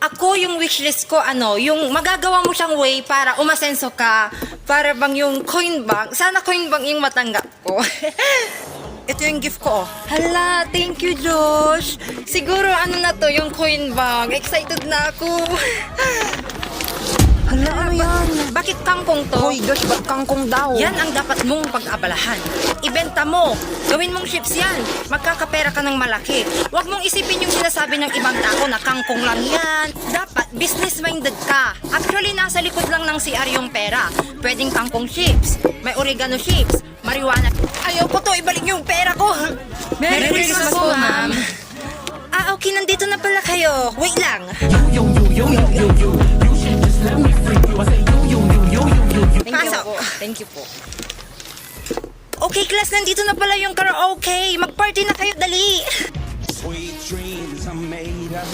Ako yung wishlist ko, yung magagawa mo siyang way para umasenso ka, para bang yung coin bank, sana coin bank yung matanggap ko. Ito yung gift ko. Hala, thank you, Josh. Siguro na to, yung coin bank. Excited na ako. Hala, ano yan? Bakit kangkong to? Hoy, Josh, ba't kangkong daw? Yan ang dapat mong pag-abalahan. Ibenta mo. Gawin mong chips yan. Magkakapera ka ng malaki. Huwag mong isipin yung sinasabi ng ibang tao na kangkong lang yan. Dapat business-minded ka. Actually, nasa likod lang ng CR yung pera. Pwedeng kangkong chips. May oregano chips. Marijuana. Ayaw ko to. Ibalik yung pera ko. Merry Christmas po, ma'am. Okay. Nandito na pala kayo. Wait lang. Pasok. Thank you po. Okay, class, nandito na pala yung karaoke. Mag-party na kayo, dali. Sweet dreams are made of